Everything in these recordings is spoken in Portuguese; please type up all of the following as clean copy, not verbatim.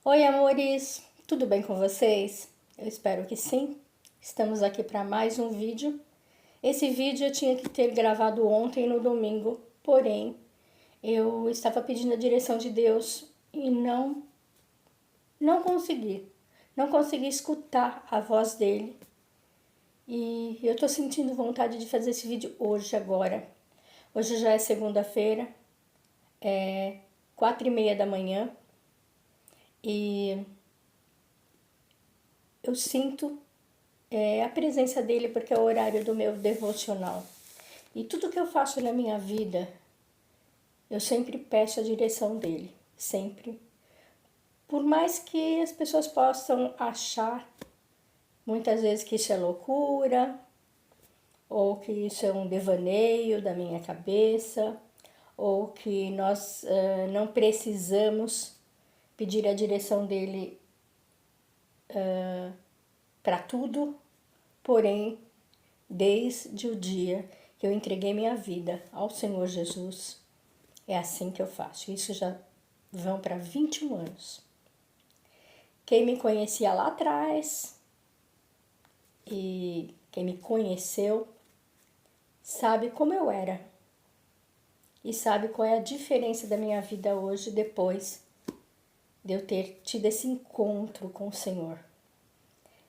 Oi, amores! Tudo bem com vocês? Eu espero que sim. Estamos aqui para mais um vídeo. Esse vídeo eu tinha que ter gravado ontem no domingo, porém eu estava pedindo a direção de Deus e não consegui. Não consegui escutar a voz dele. E eu tô sentindo vontade de fazer esse vídeo hoje, agora. Hoje já é segunda-feira, é 4:30 da manhã e eu sinto a presença dele porque é o horário do meu devocional. E tudo que eu faço na minha vida, eu sempre peço a direção dele, sempre. Por mais que as pessoas possam achar muitas vezes que isso é loucura, ou que isso é um devaneio da minha cabeça, ou que nós não precisamos pedir a direção dele para tudo, porém, desde o dia que eu entreguei minha vida ao Senhor Jesus, é assim que eu faço. Isso já vão para 21 anos. Quem me conhecia lá atrás e quem me conheceu sabe como eu era e sabe qual é a diferença da minha vida hoje depois de eu ter tido esse encontro com o Senhor.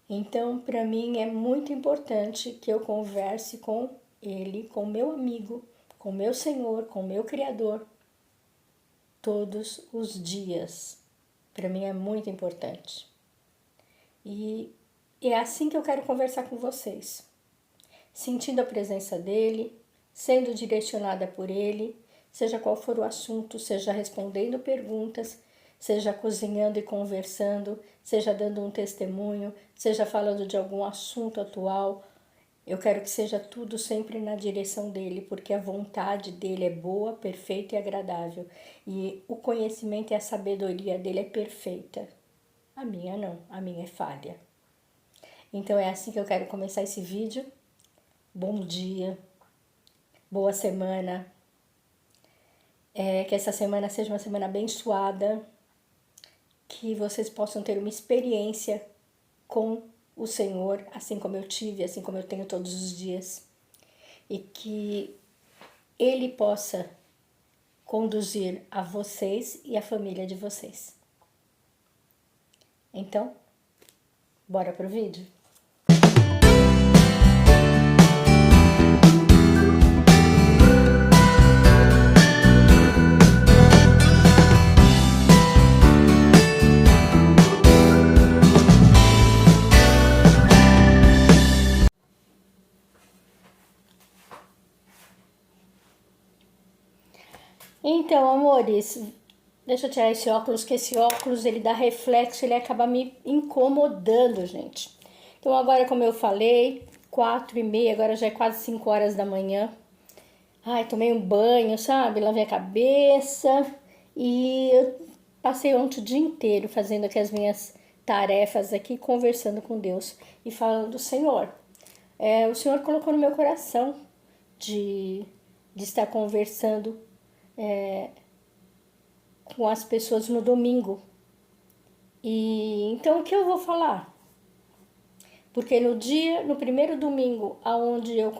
Então, para mim é muito importante que eu converse com Ele, com meu amigo, com meu Senhor, com meu Criador, todos os dias. Para mim é muito importante. E é assim que eu quero conversar com vocês. Sentindo a presença dele, sendo direcionada por ele, seja qual for o assunto, seja respondendo perguntas, seja cozinhando e conversando, seja dando um testemunho, seja falando de algum assunto atual. Eu quero que seja tudo sempre na direção dele, porque a vontade dele é boa, perfeita e agradável. E o conhecimento e a sabedoria dele é perfeita. A minha não, a minha é falha. Então é assim que eu quero começar esse vídeo. Bom dia, boa semana. Que essa semana seja uma semana abençoada, que vocês possam ter uma experiência com o Senhor, assim como eu tive, assim como eu tenho todos os dias. E que Ele possa conduzir a vocês e a família de vocês. Então, bora pro vídeo? Então, amores, deixa eu tirar esse óculos, que esse óculos ele dá reflexo, ele acaba me incomodando, gente. Então agora, como eu falei, 4:30, agora já é quase 5 horas da manhã. Ai, tomei um banho, sabe? Lavei a cabeça e eu passei ontem o dia inteiro fazendo aqui as minhas tarefas aqui, conversando com Deus e falando, Senhor, o Senhor colocou no meu coração de estar conversando com as pessoas no domingo. E então o que eu vou falar? Porque no primeiro domingo, aonde eu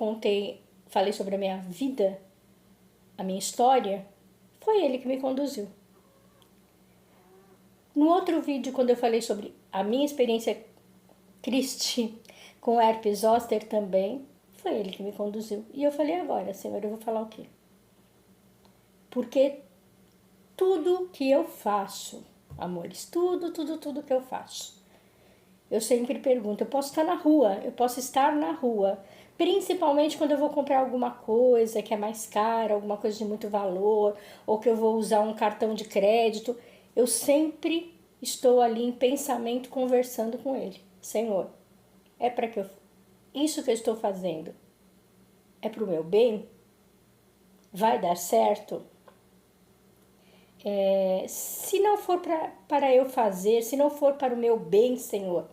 falei sobre a minha vida, a minha história, foi ele que me conduziu. No outro vídeo, quando eu falei sobre a minha experiência Cristi com herpes zoster também, foi ele que me conduziu. E eu falei agora, Senhor, eu vou falar o quê? Porque tudo que eu faço, amores, tudo que eu faço, eu sempre pergunto, eu posso estar na rua, principalmente quando eu vou comprar alguma coisa que é mais cara, alguma coisa de muito valor, ou que eu vou usar um cartão de crédito, eu sempre estou ali em pensamento conversando com ele. Senhor, é para que isso que eu estou fazendo é para o meu bem? Vai dar certo? Se não for para eu fazer, se não for para o meu bem, Senhor,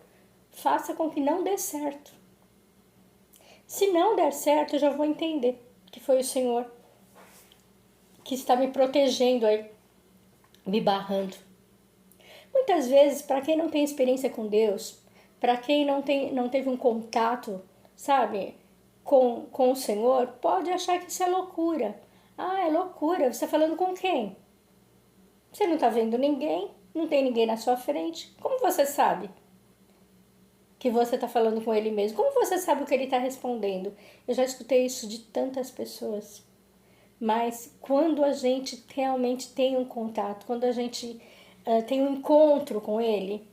faça com que não dê certo. Se não der certo, eu já vou entender que foi o Senhor que está me protegendo aí, me barrando. Muitas vezes, para quem não tem experiência com Deus, para quem não teve um contato, sabe, com o Senhor, pode achar que isso é loucura. Ah, é loucura. Você está falando com quem? Você não está vendo ninguém, não tem ninguém na sua frente. Como você sabe que você está falando com ele mesmo? Como você sabe o que ele está respondendo? Eu já escutei isso de tantas pessoas. Mas quando a gente realmente tem um contato, quando a gente tem um encontro com ele,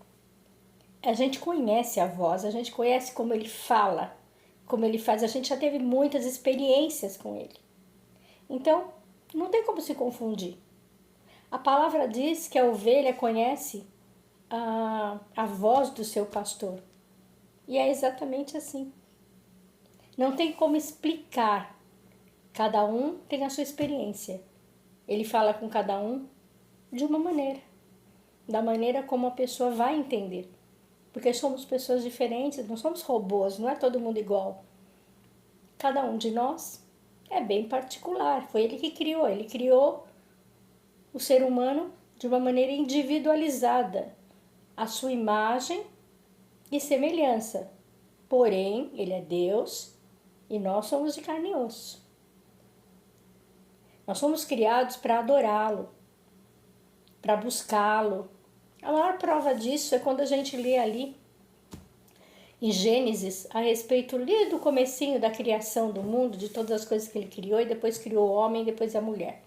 a gente conhece a voz, a gente conhece como ele fala, como ele faz. A gente já teve muitas experiências com ele. Então, não tem como se confundir. A palavra diz que a ovelha conhece a voz do seu pastor. E é exatamente assim. Não tem como explicar. Cada um tem a sua experiência. Ele fala com cada um de uma maneira. Da maneira como a pessoa vai entender. Porque somos pessoas diferentes, não somos robôs, não é todo mundo igual. Cada um de nós é bem particular. Foi ele que criou. Ele criou o ser humano de uma maneira individualizada. A sua imagem e semelhança. Porém, ele é Deus e nós somos de carne e osso. Nós somos criados para adorá-lo, para buscá-lo. A maior prova disso é quando a gente lê ali em Gênesis a respeito ali do comecinho da criação do mundo, de todas as coisas que ele criou e depois criou o homem e depois a mulher.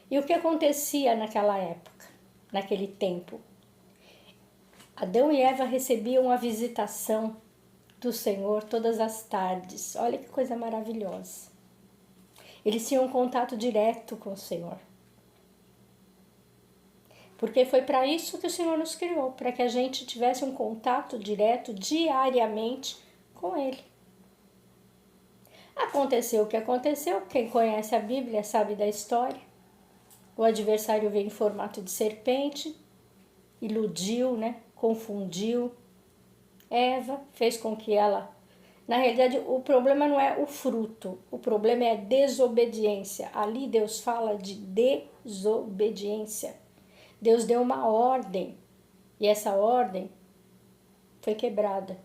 E o que acontecia naquela época, naquele tempo? Adão e Eva recebiam a visitação do Senhor todas as tardes. Olha que coisa maravilhosa. Eles tinham um contato direto com o Senhor. Porque foi para isso que o Senhor nos criou, para que a gente tivesse um contato direto diariamente com Ele. Aconteceu o que aconteceu, quem conhece a Bíblia sabe da história. O adversário veio em formato de serpente, iludiu, confundiu Eva, fez com que ela... Na realidade, o problema não é o fruto, o problema é a desobediência. Ali Deus fala de desobediência. Deus deu uma ordem e essa ordem foi quebrada.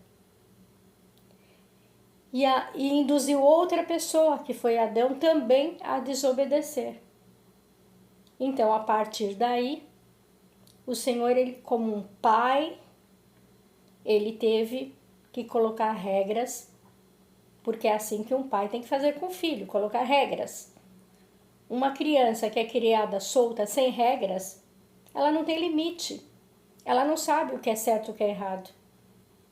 E induziu outra pessoa, que foi Adão, também a desobedecer. Então, a partir daí, o Senhor, ele, como um pai, ele teve que colocar regras, porque é assim que um pai tem que fazer com o filho, colocar regras. Uma criança que é criada solta, sem regras, ela não tem limite. Ela não sabe o que é certo e o que é errado.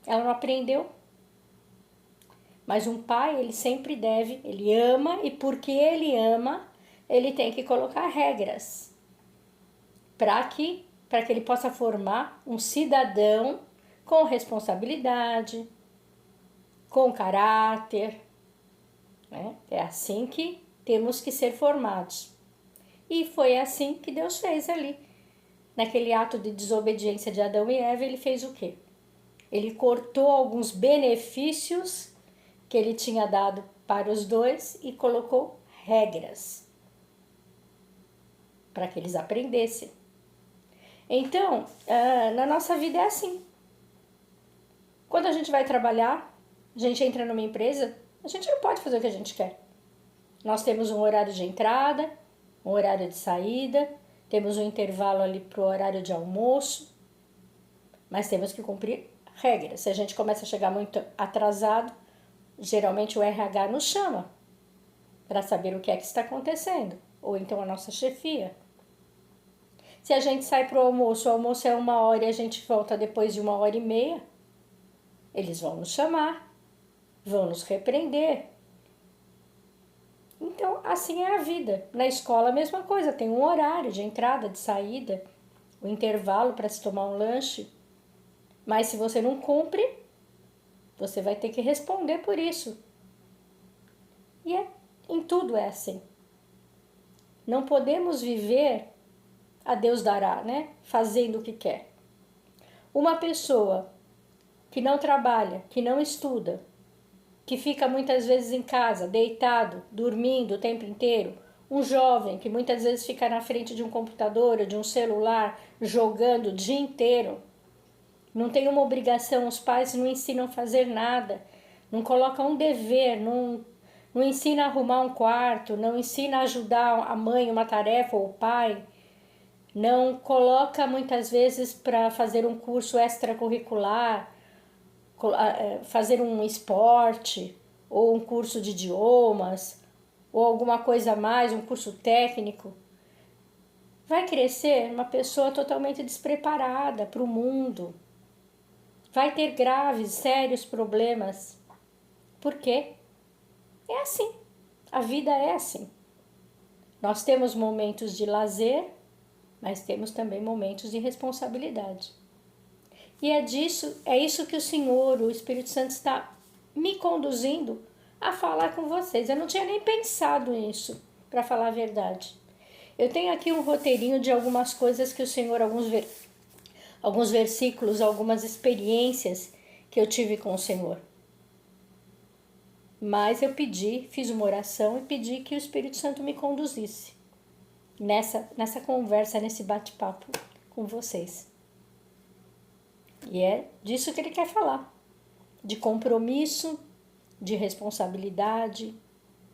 Ela não aprendeu. Mas um pai, ele sempre deve, ele ama, e porque ele ama, ele tem que colocar regras para que ele possa formar um cidadão com responsabilidade, com caráter. É assim que temos que ser formados. E foi assim que Deus fez ali. Naquele ato de desobediência de Adão e Eva, ele fez o quê? Ele cortou alguns benefícios que ele tinha dado para os dois e colocou regras para que eles aprendessem. Então, na nossa vida é assim. Quando a gente vai trabalhar, a gente entra numa empresa, a gente não pode fazer o que a gente quer. Nós temos um horário de entrada, um horário de saída, temos um intervalo ali para o horário de almoço, mas temos que cumprir regras. Se a gente começa a chegar muito atrasado, geralmente o RH nos chama para saber o que é que está acontecendo, ou então a nossa chefia. Se a gente sai para o almoço é 1h e a gente volta depois de 1h30, eles vão nos chamar, vão nos repreender. Então, assim é a vida. Na escola, a mesma coisa, tem um horário de entrada, de saída, o intervalo para se tomar um lanche. Mas se você não cumpre, você vai ter que responder por isso. E em tudo é assim. Não podemos viver a Deus dará, fazendo o que quer. Uma pessoa que não trabalha, que não estuda, que fica muitas vezes em casa, deitado, dormindo o tempo inteiro, Um jovem que muitas vezes fica na frente de um computador ou de um celular jogando o dia inteiro, não tem uma obrigação, os pais não ensinam a fazer nada, não colocam um dever, não ensina a arrumar um quarto, não ensina a ajudar a mãe uma tarefa ou o pai, não coloca muitas vezes para fazer um curso extracurricular, fazer um esporte ou um curso de idiomas ou alguma coisa a mais, um curso técnico. Vai crescer uma pessoa totalmente despreparada para o mundo. Vai ter graves, sérios problemas. Por quê? É assim. A vida é assim. Nós temos momentos de lazer, mas temos também momentos de responsabilidade. E é isso que o Senhor, o Espírito Santo, está me conduzindo a falar com vocês. Eu não tinha nem pensado nisso, para falar a verdade. Eu tenho aqui um roteirinho de algumas coisas que o Senhor, alguns versículos, algumas experiências que eu tive com o Senhor. Mas eu fiz uma oração e pedi que o Espírito Santo me conduzisse nessa conversa, nesse bate-papo com vocês. E é disso que ele quer falar. De compromisso, de responsabilidade,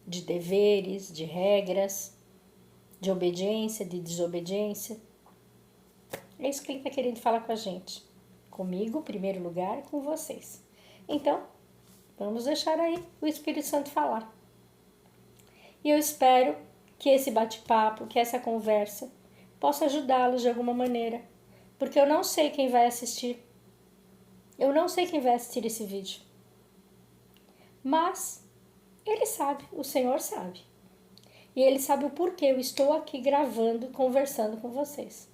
de deveres, de regras, de obediência, de desobediência. É isso que ele está querendo falar com a gente. Comigo, em primeiro lugar, e com vocês. Então, vamos deixar aí o Espírito Santo falar. E eu espero que esse bate-papo, que essa conversa, possa ajudá-los de alguma maneira. Porque eu não sei quem vai assistir. Eu não sei quem vai assistir esse vídeo. Mas ele sabe, o Senhor sabe. E ele sabe o porquê eu estou aqui gravando e conversando com vocês.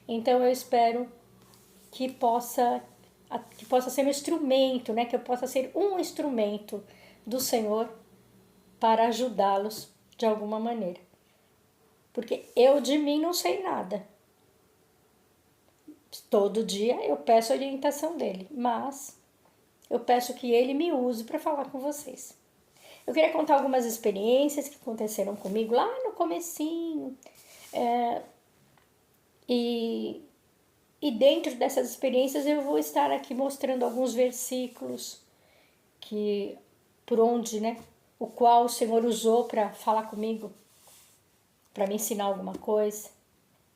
Então eu espero que possa ser um instrumento, né? Que eu possa ser um instrumento do Senhor para ajudá-los de alguma maneira. Porque eu de mim não sei nada. Todo dia eu peço a orientação dele, mas eu peço que ele me use para falar com vocês. Eu queria contar algumas experiências que aconteceram comigo lá no comecinho. E dentro dessas experiências eu vou estar aqui mostrando alguns versículos por onde, né, o qual o Senhor usou para falar comigo, para me ensinar alguma coisa.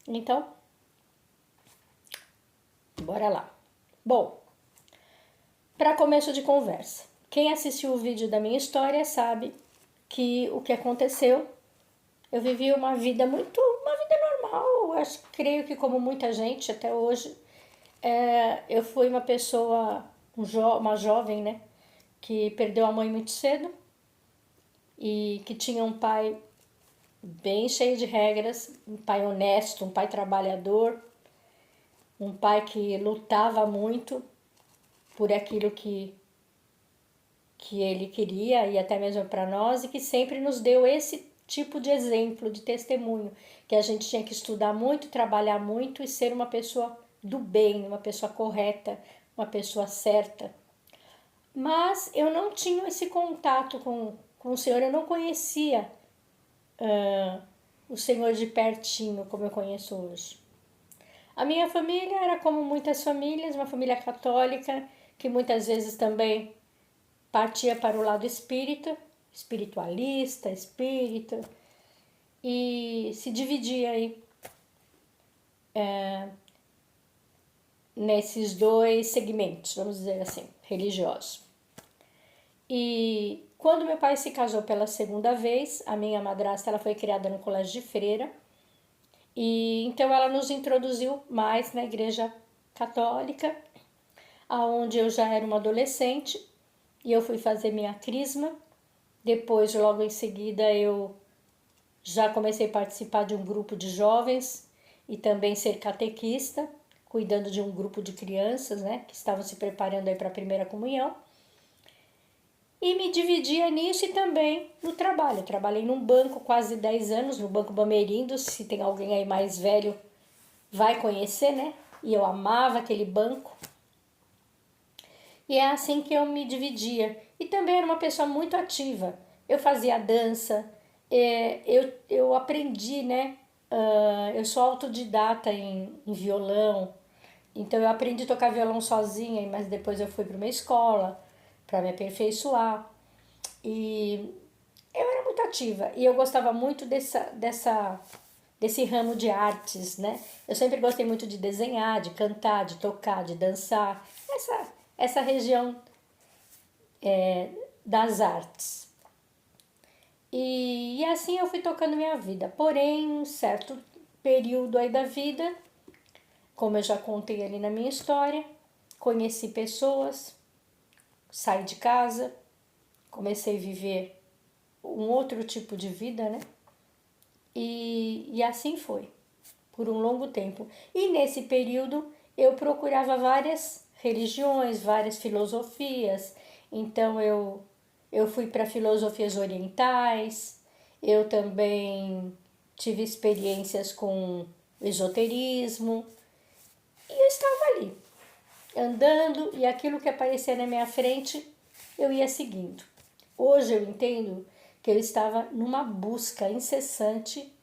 Então, bora lá. Bom, para começo de conversa, quem assistiu o vídeo da minha história sabe que o que aconteceu, eu vivi uma vida normal, creio que como muita gente até hoje. Eu fui uma pessoa, uma jovem, né, que perdeu a mãe muito cedo e que tinha um pai bem cheio de regras, um pai honesto, um pai trabalhador, um pai que lutava muito por aquilo que ele queria e até mesmo para nós, e que sempre nos deu esse tipo de exemplo, de testemunho, que a gente tinha que estudar muito, trabalhar muito e ser uma pessoa do bem, uma pessoa correta, uma pessoa certa. Mas eu não tinha esse contato com o Senhor, eu não conhecia o Senhor de pertinho como eu conheço hoje. A minha família era como muitas famílias, uma família católica, que muitas vezes também partia para o lado espiritualista, espírita, e se dividia aí nesses dois segmentos, vamos dizer assim, religiosos. E quando meu pai se casou pela segunda vez, a minha madrasta ela foi criada no colégio de freira, e então ela nos introduziu mais na igreja católica, aonde eu já era uma adolescente e eu fui fazer minha crisma. Depois, logo em seguida, eu já comecei a participar de um grupo de jovens e também ser catequista, cuidando de um grupo de crianças, né, que estavam se preparando aí para a primeira comunhão. E me dividia nisso e também no trabalho. Eu trabalhei num banco quase 10 anos, no Banco Bamerindo, se tem alguém aí mais velho vai conhecer, né? E eu amava aquele banco. E é assim que eu me dividia. E também era uma pessoa muito ativa. Eu fazia dança, eu aprendi, né? Eu sou autodidata em violão, então eu aprendi a tocar violão sozinha, mas depois eu fui para uma escola para me aperfeiçoar. E eu era muito ativa e eu gostava muito desse ramo de artes, né? Eu sempre gostei muito de desenhar, de cantar, de tocar, de dançar, essa região das artes. E assim eu fui tocando minha vida. Porém, um certo período aí da vida, como eu já contei ali na minha história, conheci pessoas, saí de casa, comecei a viver um outro tipo de vida, né? E assim foi, por um longo tempo. E nesse período eu procurava várias religiões, várias filosofias. Então eu fui para filosofias orientais, eu também tive experiências com esoterismo. E eu estava ali, andando, e aquilo que aparecia na minha frente, eu ia seguindo. Hoje eu entendo que eu estava numa busca incessante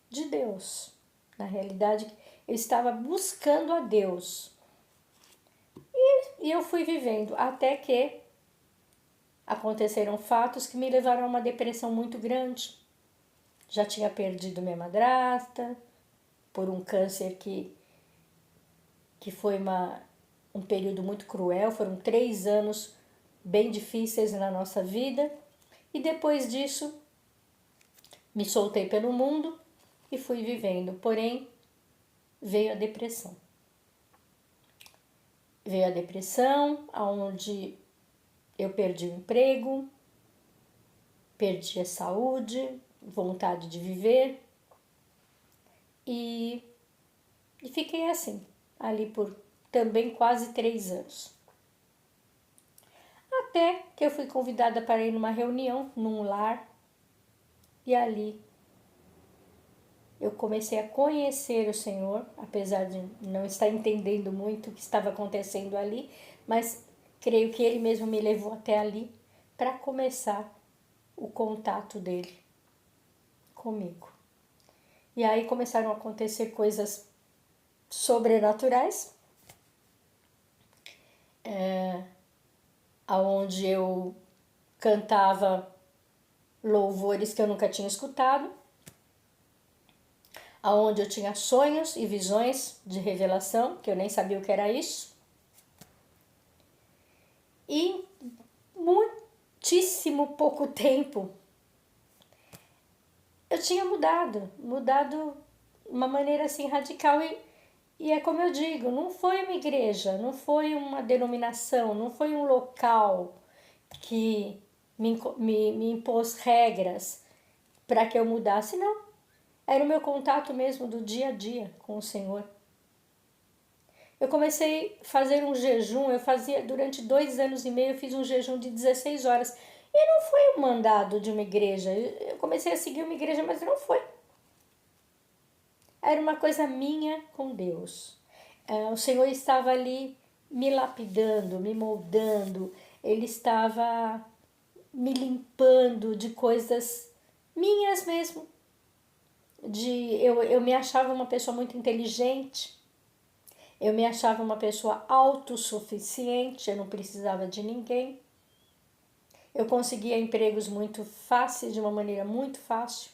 de Deus. Na realidade, eu estava buscando a Deus. E eu fui vivendo até que aconteceram fatos que me levaram a uma depressão muito grande. Já tinha perdido minha madrasta por um câncer que foi um período muito cruel. Foram 3 anos bem difíceis na nossa vida. E depois disso, me soltei pelo mundo e fui vivendo. Porém, veio a depressão. Veio a depressão, onde eu perdi o emprego, perdi a saúde, vontade de viver e fiquei assim, ali por também quase 3 anos. Até que eu fui convidada para ir numa reunião, num lar, e ali eu comecei a conhecer o Senhor, apesar de não estar entendendo muito o que estava acontecendo ali, mas creio que Ele mesmo me levou até ali para começar o contato dele comigo. E aí começaram a acontecer coisas sobrenaturais, aonde eu cantava louvores que eu nunca tinha escutado, aonde eu tinha sonhos e visões de revelação, que eu nem sabia o que era isso. E muitíssimo pouco tempo eu tinha mudado de uma maneira assim radical e é como eu digo, não foi uma igreja, não foi uma denominação, não foi um local que me impôs regras para que eu mudasse, não. Era o meu contato mesmo do dia a dia com o Senhor. Eu comecei a fazer um jejum, eu fazia durante 2 anos e meio, eu fiz um jejum de 16 horas. E não foi um mandado de uma igreja. Eu comecei a seguir uma igreja, mas não foi. Era uma coisa minha com Deus. O Senhor estava ali me lapidando, me moldando. Ele estava me limpando de coisas minhas mesmo. Eu me achava uma pessoa muito inteligente. Eu me achava uma pessoa autossuficiente, eu não precisava de ninguém. Eu conseguia empregos muito fáceis, de uma maneira muito fácil.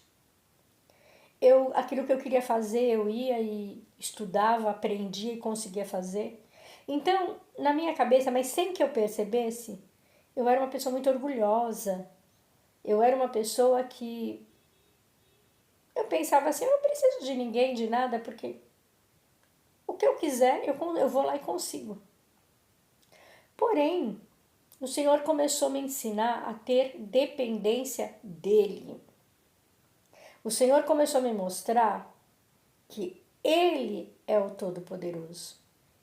Aquilo que eu queria fazer, eu ia e estudava, aprendia e conseguia fazer. Então, na minha cabeça, mas sem que eu percebesse, eu era uma pessoa muito orgulhosa. Eu era uma pessoa que eu pensava assim, eu não preciso de ninguém, de nada, porque o que eu quiser, eu vou lá e consigo. Porém, o Senhor começou a me ensinar a ter dependência dEle. O Senhor começou a me mostrar que Ele é o Todo-Poderoso,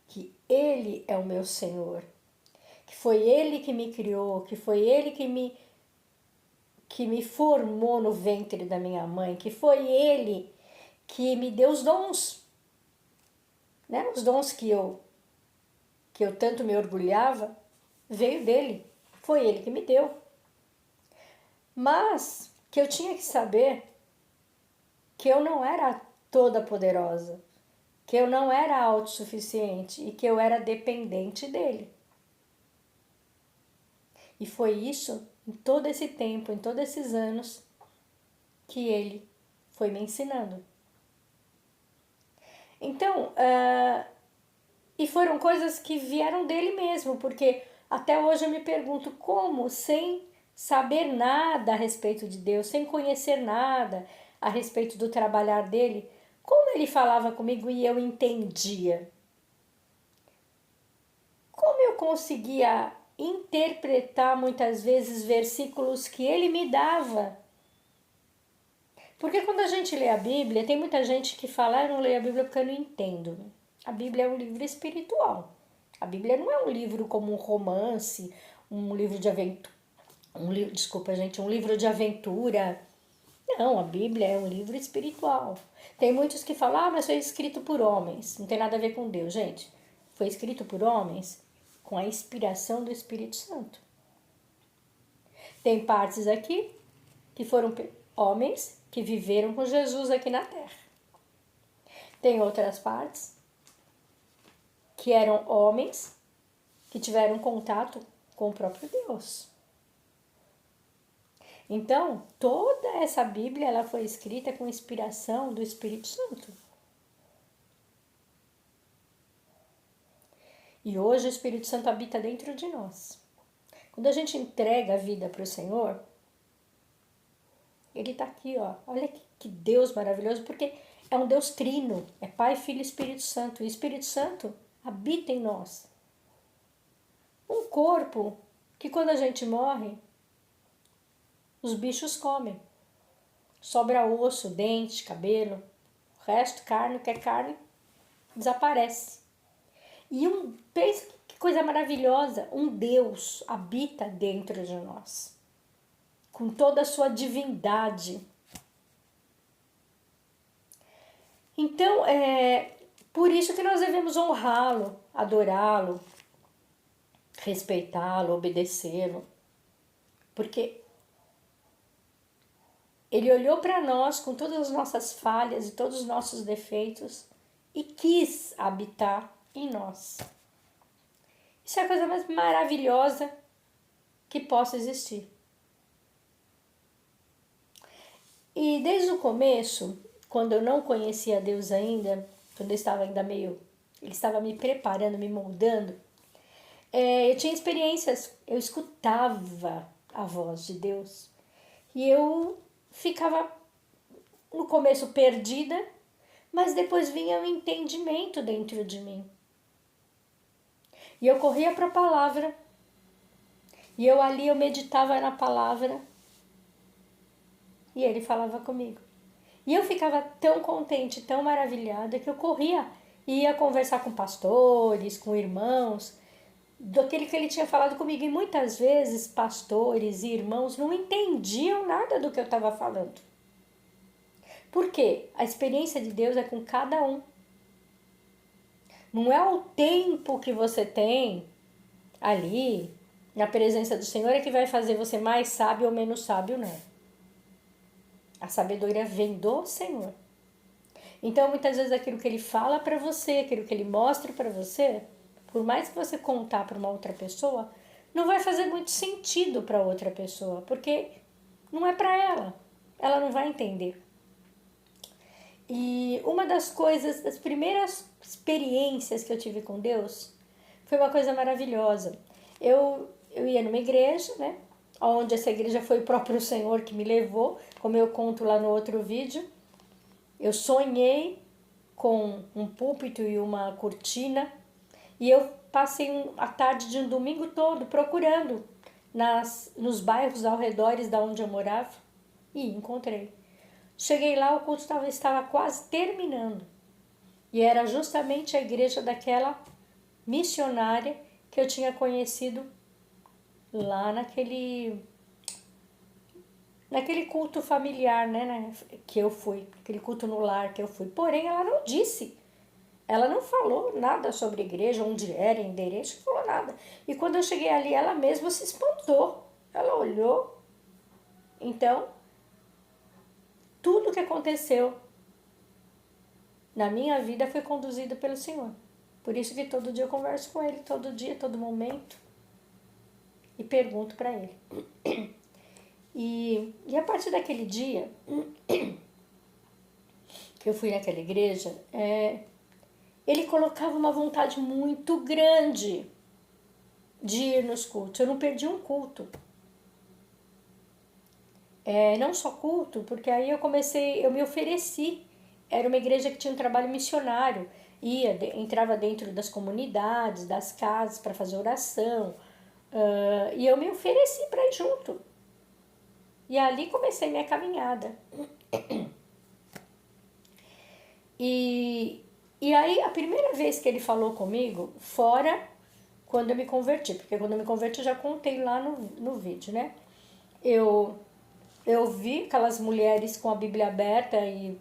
que Ele é o meu Senhor, que foi Ele que me criou, que foi Ele que me formou no ventre da minha mãe, que foi Ele que me deu os dons, né? Os dons que eu tanto me orgulhava, veio dele, foi Ele que me deu. Mas que eu tinha que saber que eu não era toda poderosa, que eu não era autossuficiente e que eu era dependente dele. E foi isso, em todo esse tempo, em todos esses anos, que ele foi me ensinando. Então, e foram coisas que vieram dele mesmo, porque até hoje eu me pergunto como, sem saber nada a respeito de Deus, sem conhecer nada a respeito do trabalhar dele, como ele falava comigo e eu entendia? Como eu conseguia interpretar muitas vezes versículos que ele me dava? Porque quando a gente lê a Bíblia, tem muita gente que fala, eu não leio a Bíblia porque eu não entendo. A Bíblia é um livro espiritual. A Bíblia não é um livro como um romance, um livro de aventura, um livro de aventura. Não, a Bíblia é um livro espiritual. Tem muitos que falam, mas foi escrito por homens. Não tem nada a ver com Deus, gente. Foi escrito por homens com a inspiração do Espírito Santo. Tem partes aqui que foram homens que viveram com Jesus aqui na Terra. Tem outras partes que eram homens que tiveram contato com o próprio Deus. Então, toda essa Bíblia ela foi escrita com inspiração do Espírito Santo. E hoje o Espírito Santo habita dentro de nós. Quando a gente entrega a vida para o Senhor, ele está aqui, ó. Olha que Deus maravilhoso, porque é um Deus trino, é Pai, Filho e Espírito Santo. E o Espírito Santo habita em nós. Um corpo que quando a gente morre, os bichos comem. Sobra osso, dente, cabelo, o resto, carne, o que é carne, desaparece. E pensa que coisa maravilhosa, um Deus habita dentro de nós, com toda a sua divindade. Então, por isso que nós devemos honrá-lo, adorá-lo, respeitá-lo, obedecê-lo. Porque ele olhou para nós com todas as nossas falhas e todos os nossos defeitos e quis habitar em nós. Isso é a coisa mais maravilhosa que possa existir. E desde o começo, quando eu não conhecia Deus ainda, quando eu estava ainda ele estava me preparando, me moldando, eu tinha experiências, eu escutava a voz de Deus e eu ficava no começo perdida, mas depois vinha um entendimento dentro de mim. E eu corria para a palavra, e eu meditava na palavra, e ele falava comigo. E eu ficava tão contente, tão maravilhada, que eu corria e ia conversar com pastores, com irmãos, daquele que ele tinha falado comigo. E muitas vezes pastores e irmãos não entendiam nada do que eu estava falando. Por quê? A experiência de Deus é com cada um. Não é o tempo que você tem ali, na presença do Senhor, é que vai fazer você mais sábio ou menos sábio, não. A sabedoria vem do Senhor. Então, muitas vezes, aquilo que ele fala para você, aquilo que ele mostra para você, por mais que você contar para uma outra pessoa, não vai fazer muito sentido para outra pessoa, porque não é para ela. Ela não vai entender. E uma das primeiras experiências que eu tive com Deus, foi uma coisa maravilhosa. Eu ia numa igreja, né? Onde essa igreja foi o próprio Senhor que me levou, como eu conto lá no outro vídeo. Eu sonhei com um púlpito e uma cortina, e eu passei a tarde de um domingo todo procurando nos bairros ao redor da onde eu morava, e encontrei. Cheguei lá, o culto estava quase terminando. E era justamente a igreja daquela missionária que eu tinha conhecido lá naquele culto familiar, né, que eu fui, aquele culto no lar que eu fui. Porém, ela não falou nada sobre a igreja, onde era, endereço, não falou nada. E quando eu cheguei ali, ela mesma se espantou. Ela olhou. Então, tudo que aconteceu na minha vida foi conduzido pelo Senhor. Por isso que todo dia eu converso com Ele, todo dia, todo momento, e pergunto para Ele. E a partir daquele dia que eu fui naquela igreja, ele colocava uma vontade muito grande de ir nos cultos. Eu não perdi um culto. Não só culto, porque aí eu me ofereci. Era uma igreja que tinha um trabalho missionário. Entrava dentro das comunidades, das casas para fazer oração. E eu me ofereci para ir junto. E ali comecei minha caminhada. E aí, a primeira vez que ele falou comigo, fora quando eu me converti, porque quando eu me converti eu já contei lá no vídeo, né? Eu vi aquelas mulheres com a Bíblia aberta e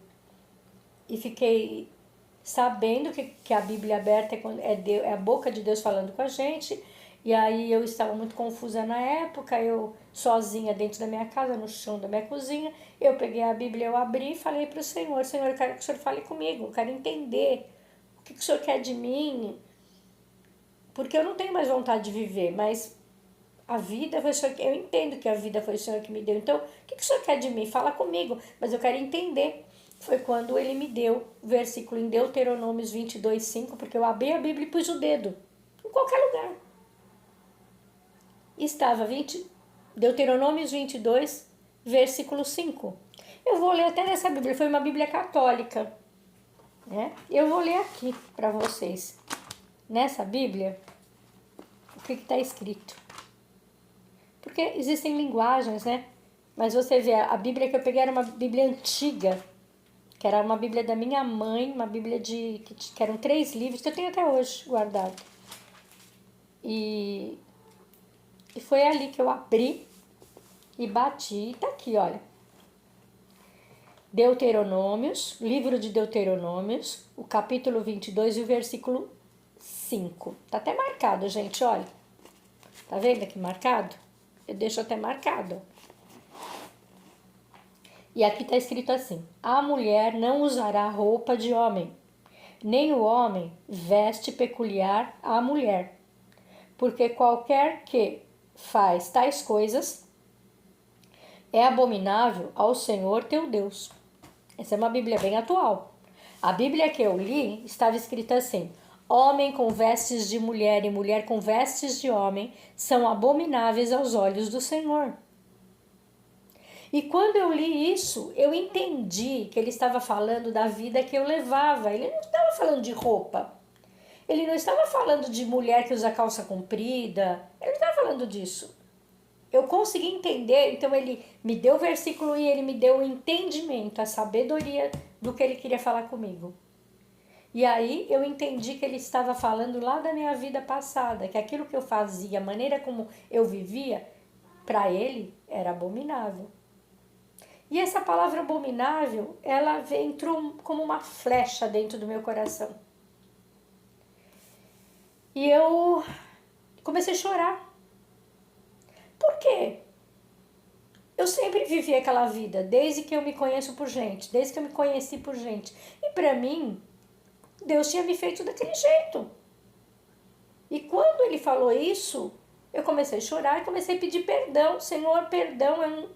fiquei sabendo que a Bíblia aberta é a boca de Deus falando com a gente. E aí eu estava muito confusa na época, eu sozinha dentro da minha casa, no chão da minha cozinha, eu peguei a Bíblia, eu abri e falei para o Senhor, Senhor, eu quero que o Senhor fale comigo, eu quero entender o que o Senhor quer de mim, porque eu não tenho mais vontade de viver, mas a vida foi o Senhor, eu entendo que a vida foi o Senhor que me deu, então o que o Senhor quer de mim? Fala comigo, mas eu quero entender. Foi quando ele me deu o versículo em Deuteronômios 22:5, porque eu abri a Bíblia e pus o dedo em qualquer lugar. Estava Deuteronômios 22, versículo 5. Eu vou ler até nessa Bíblia, foi uma Bíblia católica, né? Eu vou ler aqui para vocês, nessa Bíblia, o que está escrito. Porque existem linguagens, né? Mas você vê, a Bíblia que eu peguei era uma Bíblia antiga, que era uma Bíblia da minha mãe, uma Bíblia que eram 3 livros, que eu tenho até hoje guardado. E foi ali que eu abri e bati, e tá aqui, olha. Deuteronômios, livro de Deuteronômios, o capítulo 22 e o versículo 5. Tá até marcado, gente, olha. Tá vendo aqui marcado? Eu deixo até marcado. E aqui tá escrito assim: a mulher não usará roupa de homem, nem o homem veste peculiar à mulher, porque qualquer que faz tais coisas é abominável ao Senhor teu Deus. Essa é uma Bíblia bem atual. A Bíblia que eu li estava escrita assim: homem com vestes de mulher e mulher com vestes de homem são abomináveis aos olhos do Senhor. E quando eu li isso, eu entendi que ele estava falando da vida que eu levava. Ele não estava falando de roupa. Ele não estava falando de mulher que usa calça comprida. Ele não estava falando disso. Eu consegui entender, então ele me deu o versículo e ele me deu o entendimento, a sabedoria do que ele queria falar comigo. E aí eu entendi que ele estava falando lá da minha vida passada, que aquilo que eu fazia, a maneira como eu vivia, para ele era abominável. E essa palavra abominável, ela entrou como uma flecha dentro do meu coração. E eu comecei a chorar. Por quê? Eu sempre vivi aquela vida, desde que eu me conheço por gente, desde que eu me conheci por gente. E para mim, Deus tinha me feito daquele jeito. E quando ele falou isso, eu comecei a chorar e comecei a pedir perdão. Senhor, perdão,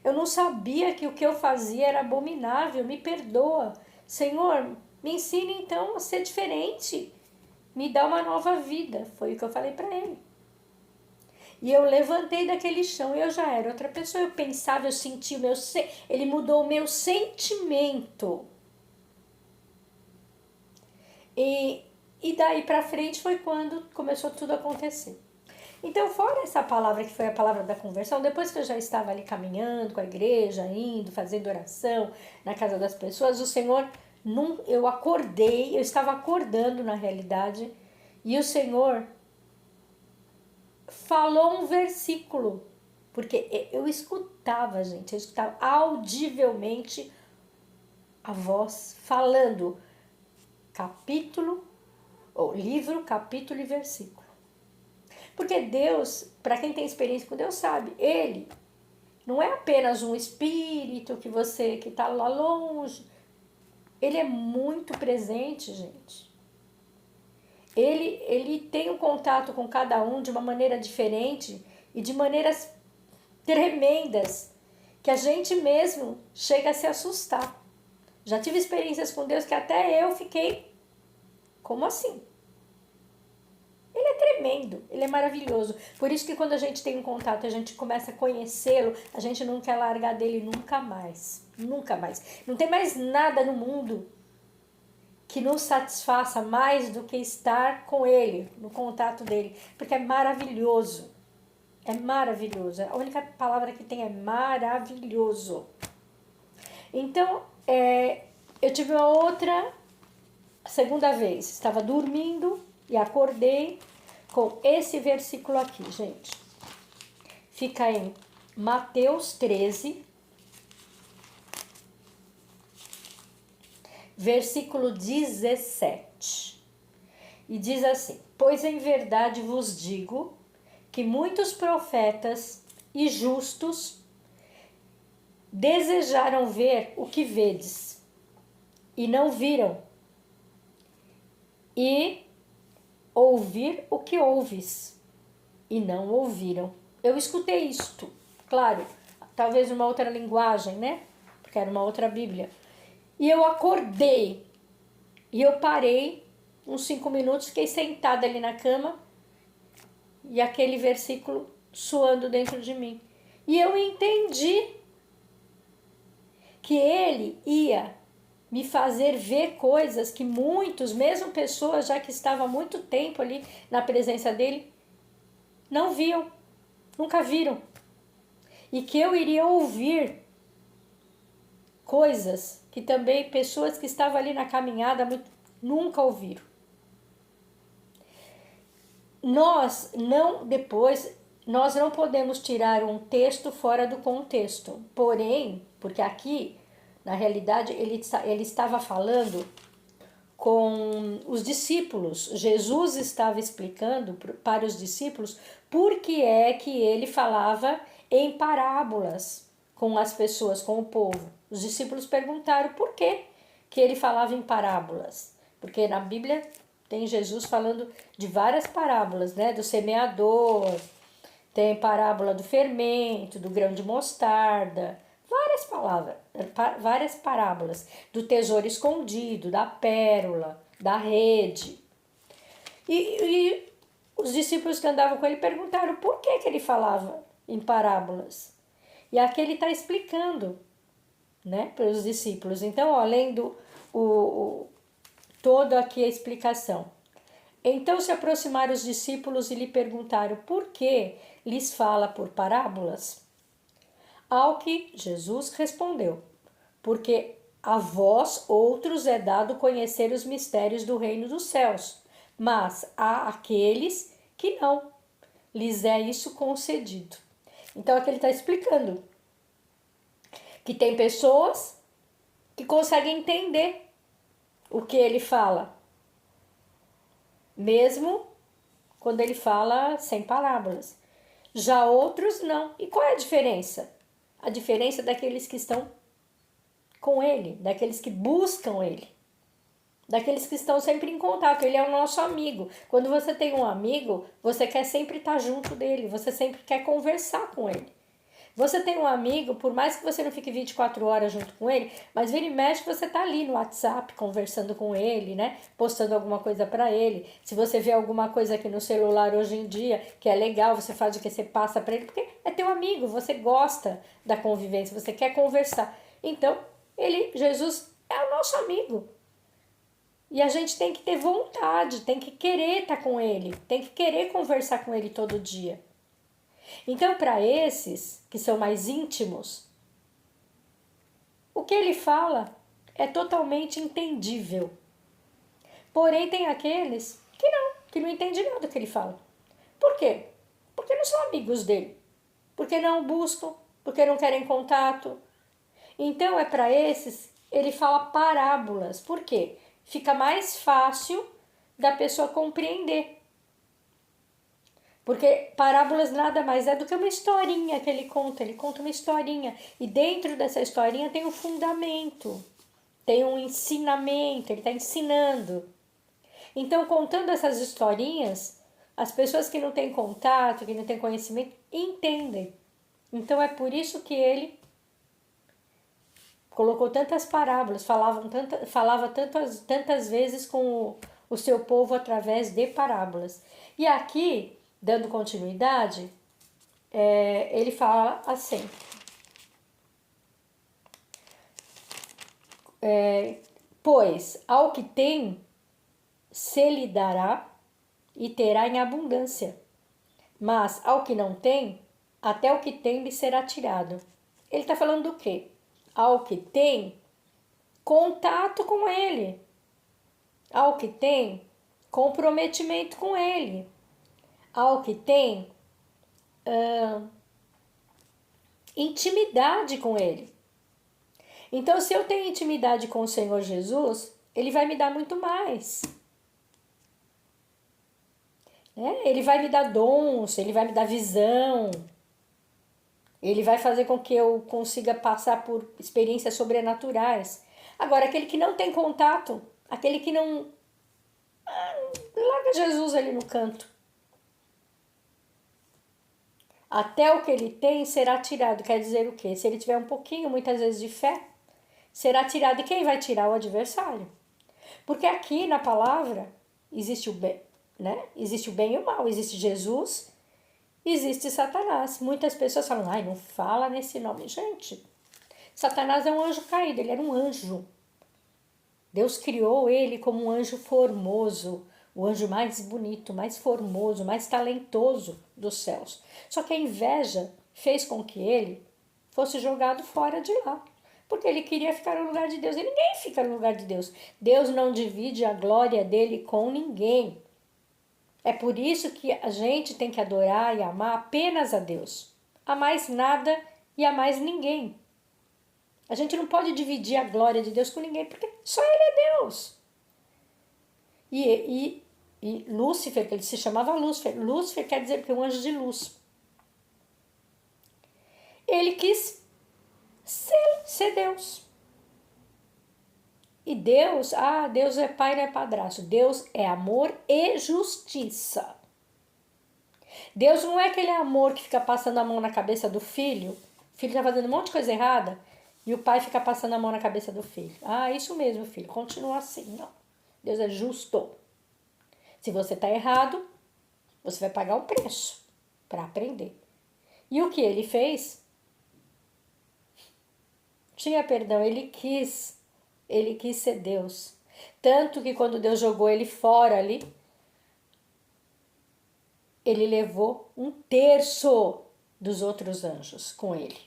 eu não sabia que o que eu fazia era abominável, me perdoa. Senhor, me ensina então a ser diferente, me dá uma nova vida. Foi o que eu falei para ele. E eu levantei daquele chão e eu já era outra pessoa. Eu pensava, eu sentia, ele mudou o meu sentimento. E daí pra frente foi quando começou tudo a acontecer. Então, fora essa palavra que foi a palavra da conversão, depois que eu já estava ali caminhando com a igreja, indo, fazendo oração na casa das pessoas, o Senhor, eu acordei, eu estava acordando na realidade, e o Senhor falou um versículo, porque eu escutava, gente, eu escutava audivelmente a voz falando livro, capítulo e versículo. Porque Deus, para quem tem experiência com Deus, sabe, Ele Não é apenas um espírito que está lá longe. Ele é muito presente, gente. Ele tem um contato com cada um de uma maneira diferente e de maneiras tremendas que a gente mesmo chega a se assustar. Já tive experiências com Deus que até eu fiquei, como assim? Ele é tremendo, ele é maravilhoso. Por isso que quando a gente tem um contato, a gente começa a conhecê-lo, a gente não quer largar dele nunca mais. Nunca mais. Não tem mais nada no mundo que nos satisfaça mais do que estar com ele, no contato dele. Porque é maravilhoso. É maravilhoso. A única palavra que tem é maravilhoso. Então, eu tive uma outra segunda vez. Estava dormindo e acordei com esse versículo aqui, gente. Fica em Mateus 13, versículo 17. E diz assim: pois em verdade vos digo que muitos profetas e justos desejaram ver o que vedes, e não viram, e ouvir o que ouves, e não ouviram. Eu escutei isto, claro, talvez uma outra linguagem, né? Porque era uma outra Bíblia. E eu acordei, e eu parei uns 5 minutos, fiquei sentada ali na cama, e aquele versículo soando dentro de mim. E eu entendi que ele ia me fazer ver coisas que muitos, mesmo pessoas já que estavam há muito tempo ali na presença dele, não viam, nunca viram. E que eu iria ouvir coisas que também pessoas que estavam ali na caminhada nunca ouviram. Nós não podemos tirar um texto fora do contexto. Porém, porque aqui, na realidade, ele estava falando com os discípulos. Jesus estava explicando para os discípulos por que é que ele falava em parábolas com as pessoas, com o povo. Os discípulos perguntaram por que ele falava em parábolas. Porque na Bíblia tem Jesus falando de várias parábolas, né? Do semeador, tem parábola do fermento, do grão de mostarda, várias parábolas, do tesouro escondido, da pérola, da rede. E os discípulos que andavam com ele perguntaram por que ele falava em parábolas. E aqui ele está explicando, né, para os discípulos. Então, ó, lendo toda aqui a explicação. Então se aproximaram os discípulos e lhe perguntaram por que lhes fala por parábolas. Ao que Jesus respondeu: porque a vós outros é dado conhecer os mistérios do reino dos céus, mas há aqueles que não lhes é isso concedido. Então aqui ele está explicando que tem pessoas que conseguem entender o que ele fala, mesmo quando ele fala sem parábolas. Já outros não. E qual é a diferença? A diferença é daqueles que estão com ele, daqueles que buscam ele, daqueles que estão sempre em contato. Ele é o nosso amigo. Quando você tem um amigo, você quer sempre estar junto dele, você sempre quer conversar com ele. Você tem um amigo, por mais que você não fique 24 horas junto com ele, mas vira e mexe, você tá ali no WhatsApp conversando com ele, né? Postando alguma coisa para ele. Se você vê alguma coisa aqui no celular hoje em dia que é legal, você faz o que você passa para ele, porque é teu amigo, você gosta da convivência, você quer conversar. Então, Jesus é o nosso amigo. E a gente tem que ter vontade, tem que querer estar com ele, tem que querer conversar com ele todo dia. Então, para esses que são mais íntimos, o que ele fala é totalmente entendível. Porém, tem aqueles que não entendem nada do que ele fala. Por quê? Porque não são amigos dele. Porque não buscam, porque não querem contato. Então, é para esses, ele fala parábolas. Por quê? Fica mais fácil da pessoa compreender. Porque parábolas nada mais é do que uma historinha que ele conta uma historinha. E dentro dessa historinha tem um fundamento, tem um ensinamento, ele está ensinando. Então, contando essas historinhas, as pessoas que não têm contato, que não têm conhecimento, entendem. Então, é por isso que ele colocou tantas parábolas, falava tantas vezes com o seu povo através de parábolas. E aqui, dando continuidade, ele fala assim: pois ao que tem se lhe dará e terá em abundância, mas ao que não tem, até o que tem lhe será tirado. Ele está falando do quê? Ao que tem contato com ele, ao que tem comprometimento com ele, ao que tem intimidade com ele. Então, se eu tenho intimidade com o Senhor Jesus, ele vai me dar muito mais. Ele vai me dar dons, ele vai me dar visão, ele vai fazer com que eu consiga passar por experiências sobrenaturais. Agora, aquele que não tem contato, aquele que não... larga Jesus ali no canto. Até o que ele tem será tirado. Quer dizer o quê? Se ele tiver um pouquinho, muitas vezes, de fé, será tirado. E quem vai tirar? O adversário. Porque aqui na palavra existe o bem, né? Existe o bem e o mal. Existe Jesus, existe Satanás. Muitas pessoas falam, ai, não fala nesse nome. Gente, Satanás é um anjo caído, ele era um anjo. Deus criou ele como um anjo formoso, o anjo mais bonito, mais formoso, mais talentoso dos céus. Só que a inveja fez com que ele fosse jogado fora de lá, porque ele queria ficar no lugar de Deus. E ninguém fica no lugar de Deus. Deus não divide a glória dele com ninguém. É por isso que a gente tem que adorar e amar apenas a Deus. A mais nada e a mais ninguém. A gente não pode dividir a glória de Deus com ninguém, porque só Ele é Deus. E Lúcifer, que ele se chamava Lúcifer. Lúcifer quer dizer que é um anjo de luz. Ele quis ser Deus. E Deus, Deus é pai, não é padrasto. Deus é amor e justiça. Deus não é aquele amor que fica passando a mão na cabeça do filho. O filho está fazendo um monte de coisa errada e o pai fica passando a mão na cabeça do filho. Isso mesmo, filho, continua assim. Não. Deus é justo. Se você está errado, você vai pagar o preço para aprender. E o que ele fez? Tinha perdão, ele quis ser Deus. Tanto que quando Deus jogou ele fora ali, ele levou 1/3 dos outros anjos com ele.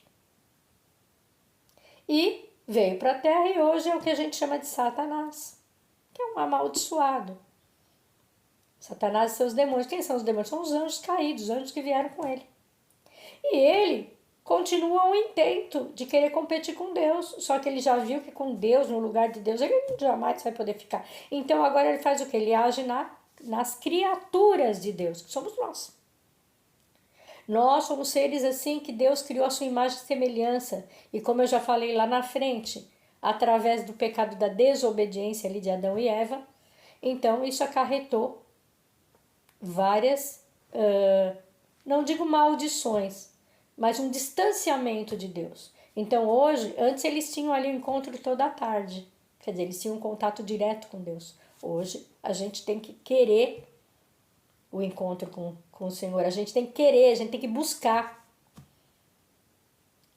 E veio para a terra e hoje é o que a gente chama de Satanás, que é um amaldiçoado. Satanás e seus demônios. Quem são os demônios? São os anjos caídos, os anjos que vieram com ele. E ele continua o intento de querer competir com Deus, só que ele já viu que com Deus, no lugar de Deus, ele jamais vai poder ficar. Então agora ele faz o quê? Ele age nas criaturas de Deus, que somos nós. Nós somos seres assim que Deus criou a sua imagem e semelhança. E como eu já falei lá na frente, através do pecado da desobediência ali de Adão e Eva, então isso acarretou várias, não digo maldições, mas um distanciamento de Deus. Então hoje, antes eles tinham ali um encontro toda a tarde, quer dizer, eles tinham um contato direto com Deus. Hoje a gente tem que querer o encontro com o Senhor, a gente tem que querer, a gente tem que buscar.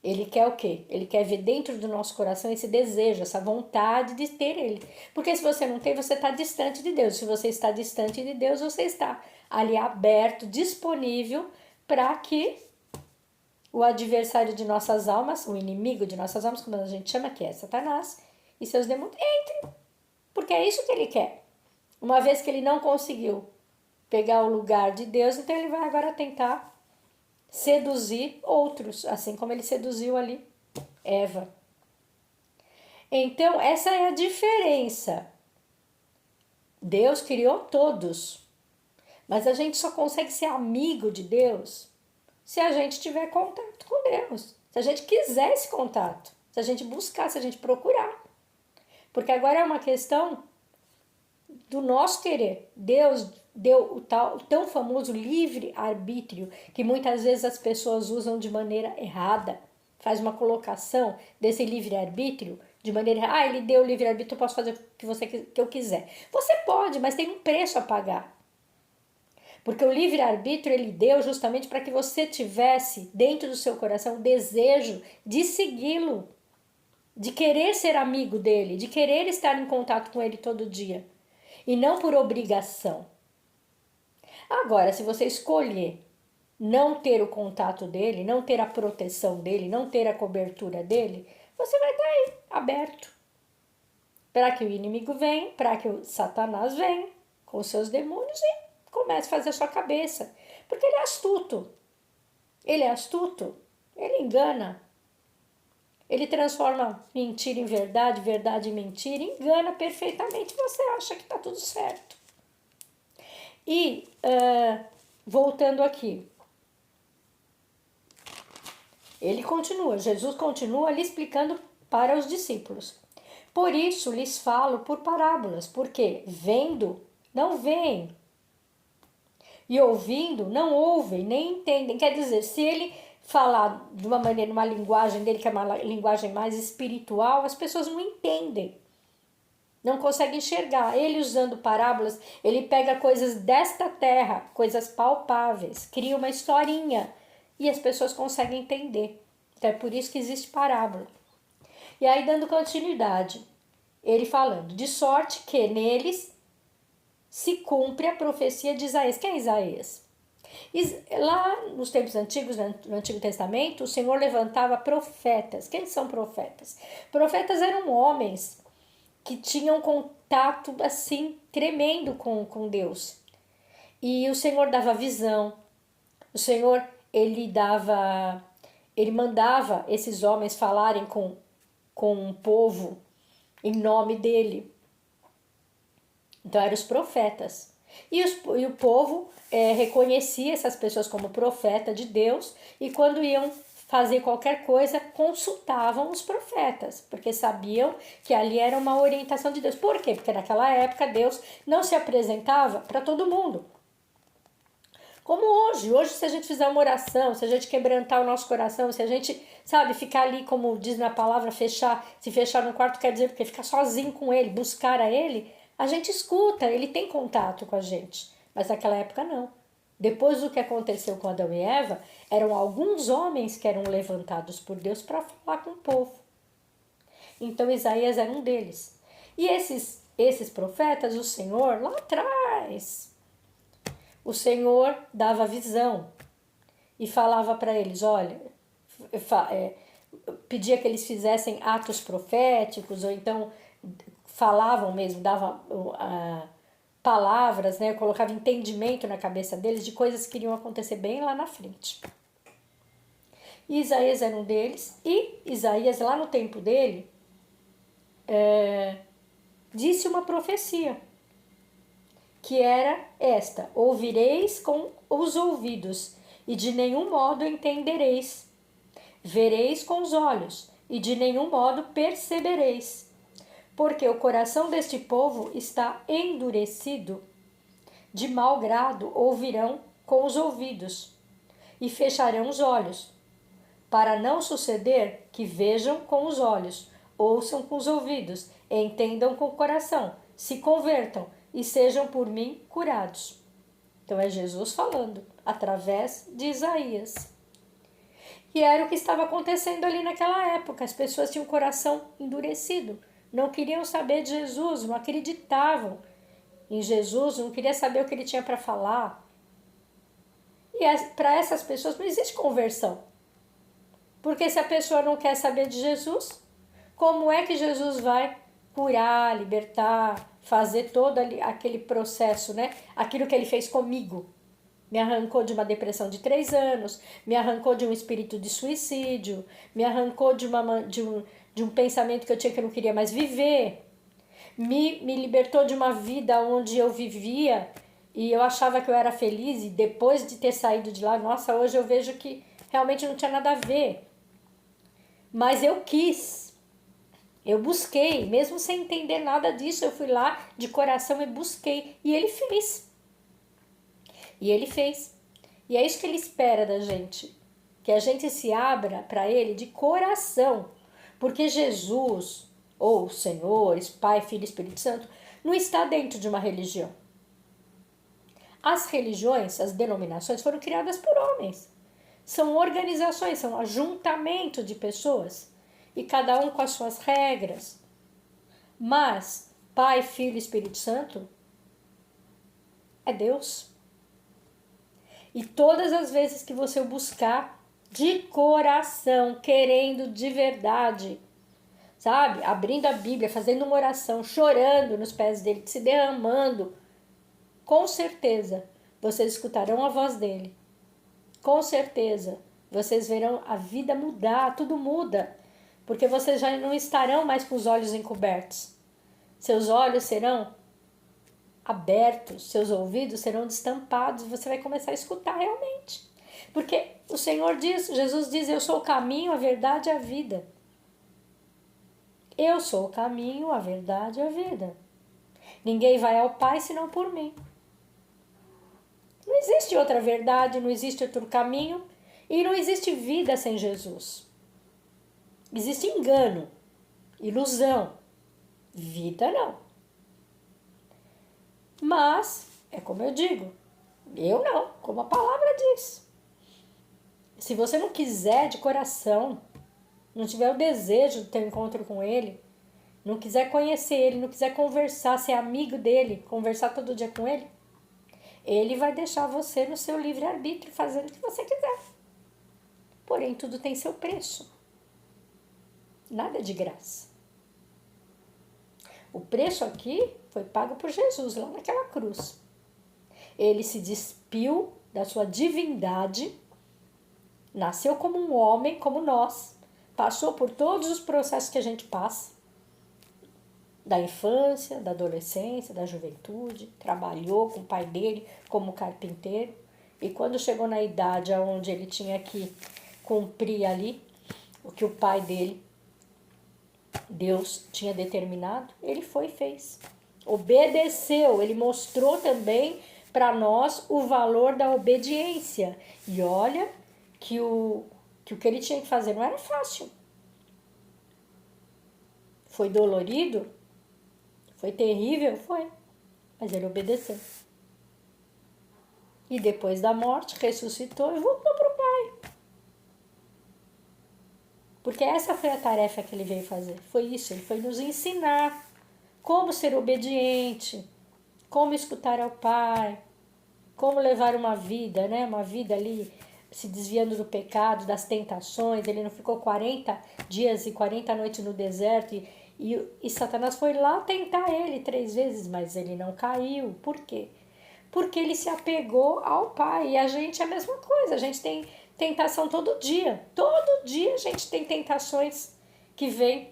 Ele quer o quê? Ele quer ver dentro do nosso coração esse desejo, essa vontade de ter Ele. Porque se você não tem, você está distante de Deus. Se você está distante de Deus, você está ali aberto, disponível para que o adversário de nossas almas, o inimigo de nossas almas, como a gente chama, que é Satanás, e seus demônios, entrem. Porque é isso que ele quer. Uma vez que ele não conseguiu pegar o lugar de Deus, então ele vai agora tentar seduzir outros, assim como ele seduziu ali Eva. Então, essa é a diferença. Deus criou todos, Mas a gente só consegue ser amigo de Deus se a gente tiver contato com Deus. Se a gente quiser esse contato. Se a gente buscar, se a gente procurar. Porque agora é uma questão do nosso querer. Deus deu o tão famoso livre-arbítrio, que muitas vezes as pessoas usam de maneira errada. Faz uma colocação desse livre-arbítrio de maneira... ele deu o livre-arbítrio, eu posso fazer o que eu quiser. Você pode, mas tem um preço a pagar. Porque o livre-arbítrio ele deu justamente para que você tivesse dentro do seu coração o desejo de segui-lo, de querer ser amigo dele, de querer estar em contato com ele todo dia. E não por obrigação. Agora, se você escolher não ter o contato dele, não ter a proteção dele, não ter a cobertura dele, você vai estar aí, aberto. Para que o inimigo venha, para que o Satanás venha com os seus demônios e comece a fazer a sua cabeça. Porque ele é astuto. Ele é astuto. Ele engana. Ele transforma mentira em verdade, verdade em mentira, engana perfeitamente. Você acha que está tudo certo. E, voltando aqui, Jesus continua ali explicando para os discípulos. Por isso lhes falo por parábolas, porque vendo, não veem, e ouvindo, não ouvem, nem entendem. Quer dizer, se ele falar de uma maneira, uma linguagem dele, que é uma linguagem mais espiritual, as pessoas não entendem. Não conseguem enxergar. Ele usando parábolas, ele pega coisas desta terra, coisas palpáveis, cria uma historinha e as pessoas conseguem entender. Então é por isso que existe parábola. E aí dando continuidade, ele falando, de sorte que neles se cumpre a profecia de Isaías. Quem é Isaías? Lá nos tempos antigos, no Antigo Testamento, o Senhor levantava profetas. Quem são profetas? Profetas eram homens que tinham contato assim tremendo com Deus. E o Senhor dava visão. O Senhor ele mandava esses homens falarem com um povo em nome dele. Então eram os profetas. E o povo reconhecia essas pessoas como profeta de Deus, e quando iam fazer qualquer coisa, consultavam os profetas, porque sabiam que ali era uma orientação de Deus. Por quê? Porque naquela época Deus não se apresentava para todo mundo. Como hoje. Hoje, se a gente fizer uma oração, se a gente quebrantar o nosso coração, se a gente, ficar ali, como diz na palavra, se fechar no quarto, quer dizer, porque ficar sozinho com ele, buscar a ele, a gente escuta, ele tem contato com a gente. Mas naquela época não. Depois do que aconteceu com Adão e Eva, eram alguns homens que eram levantados por Deus para falar com o povo. Então Isaías era um deles. E esses profetas, o Senhor, lá atrás, o Senhor dava visão e falava para eles, olha, pedia que eles fizessem atos proféticos, ou então falavam mesmo, davam palavras, né? Colocava entendimento na cabeça deles de coisas que iriam acontecer bem lá na frente. E Isaías era um deles, e Isaías, lá no tempo dele, disse uma profecia, que era esta: ouvireis com os ouvidos, e de nenhum modo entendereis. Vereis com os olhos, e de nenhum modo percebereis. Porque o coração deste povo está endurecido, de mau grado ouvirão com os ouvidos, e fecharão os olhos, para não suceder que vejam com os olhos, ouçam com os ouvidos, entendam com o coração, se convertam e sejam por mim curados. Então é Jesus falando, através de Isaías. E era o que estava acontecendo ali naquela época. As pessoas tinham o coração endurecido, não queriam saber de Jesus, não acreditavam em Jesus, não queriam saber o que ele tinha para falar. E para essas pessoas não existe conversão. Porque se a pessoa não quer saber de Jesus, como é que Jesus vai curar, libertar, fazer todo aquele processo, né? Aquilo que ele fez comigo. Me arrancou de uma depressão de 3 anos, me arrancou de um espírito de suicídio, me arrancou de um pensamento que eu não queria mais viver, me libertou de uma vida onde eu vivia E eu achava que eu era feliz, e depois de ter saído de lá, nossa, hoje eu vejo que realmente não tinha nada a ver. Mas eu quis, eu busquei, mesmo sem entender nada disso, eu fui lá de coração e busquei. E ele fez. E ele fez. E é isso que ele espera da gente, que a gente se abra para ele de coração. Porque Jesus, ou Senhor, Pai, Filho e Espírito Santo, não está dentro de uma religião. As religiões, as denominações foram criadas por homens. São organizações, são ajuntamento de pessoas. E cada um com as suas regras. Mas Pai, Filho e Espírito Santo é Deus. E todas as vezes que você o buscar de coração, querendo de verdade, sabe? Abrindo a Bíblia, fazendo uma oração, chorando nos pés dele, se derramando, com certeza vocês escutarão a voz dele. Com certeza vocês verão a vida mudar, tudo muda. Porque vocês já não estarão mais com os olhos encobertos. Seus olhos serão abertos, seus ouvidos serão destampados e você vai começar a escutar realmente. Porque o Senhor diz, Jesus diz, eu sou o caminho, a verdade e a vida. Eu sou o caminho, a verdade e a vida. Ninguém vai ao Pai senão por mim. Não existe outra verdade, não existe outro caminho e não existe vida sem Jesus. Existe engano, ilusão, vida não. Mas, é como eu digo, eu não, como a palavra diz. Se você não quiser de coração, não tiver o desejo de ter um encontro com ele, não quiser conhecer ele, não quiser conversar, ser amigo dele, conversar todo dia com ele vai deixar você no seu livre-arbítrio, fazendo o que você quiser. Porém, tudo tem seu preço. Nada é de graça. O preço aqui foi pago por Jesus, lá naquela cruz. Ele se despiu da sua divindade, nasceu como um homem, como nós, passou por todos os processos que a gente passa, da infância, da adolescência, da juventude, trabalhou com o pai dele como carpinteiro, e quando chegou na idade onde ele tinha que cumprir ali o que o pai dele, Deus, tinha determinado, ele foi e fez. Obedeceu, ele mostrou também para nós o valor da obediência. E olha que o que ele tinha que fazer não era fácil. Foi dolorido? Foi terrível? Foi. Mas ele obedeceu. E depois da morte, ressuscitou e voltou para o Pai. Porque essa foi a tarefa que ele veio fazer. Foi isso, ele foi nos ensinar como ser obediente, como escutar ao Pai, como levar uma vida, né? Uma vida ali se desviando do pecado, das tentações. Ele não ficou 40 dias e 40 noites no deserto e Satanás foi lá tentar ele 3 vezes, mas ele não caiu. Por quê? Porque ele se apegou ao Pai. E a gente é a mesma coisa, a gente tem tentação todo dia. Todo dia a gente tem tentações que vêm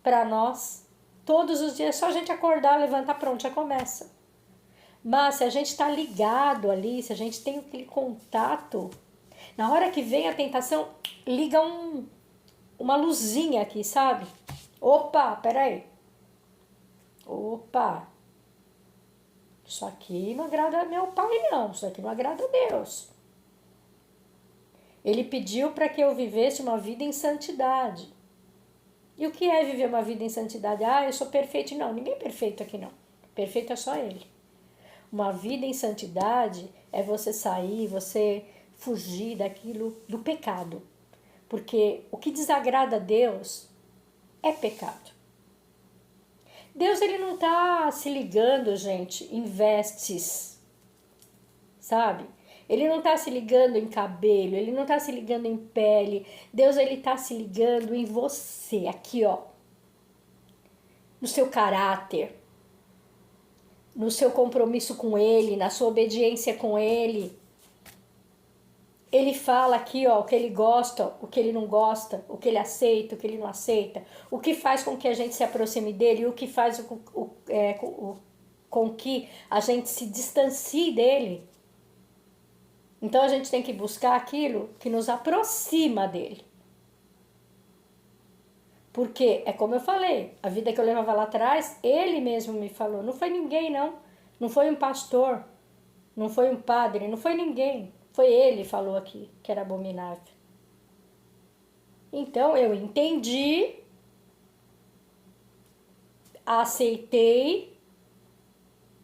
para nós. Todos os dias, é só a gente acordar, levantar, pronto, já começa. Mas se a gente está ligado ali, se a gente tem aquele contato, na hora que vem a tentação, liga uma luzinha aqui, sabe? Opa, peraí. Opa. Isso aqui não agrada meu pai, não. Isso aqui não agrada a Deus. Ele pediu para que eu vivesse uma vida em santidade. E o que é viver uma vida em santidade? Ah, eu sou perfeito. Não, ninguém é perfeito aqui, não. Perfeito é só ele. Uma vida em santidade é você sair, você fugir daquilo, do pecado. Porque o que desagrada a Deus é pecado. Deus, ele não está se ligando, gente, em vestes, sabe? Ele não está se ligando em cabelo, ele não está se ligando em pele. Deus, ele está se ligando em você, aqui, ó. No seu caráter, no seu compromisso com ele, na sua obediência com ele. Ele fala aqui, ó, o que ele gosta, o que ele não gosta, o que ele aceita, o que ele não aceita, o que faz com que a gente se aproxime dele e o que faz com que a gente se distancie dele. Então a gente tem que buscar aquilo que nos aproxima dele. Porque, é como eu falei, a vida que eu levava lá atrás, ele mesmo me falou. Não foi ninguém, não. Não foi um pastor, não foi um padre, não foi ninguém. Foi ele que falou aqui que era abominável. Então eu entendi, aceitei,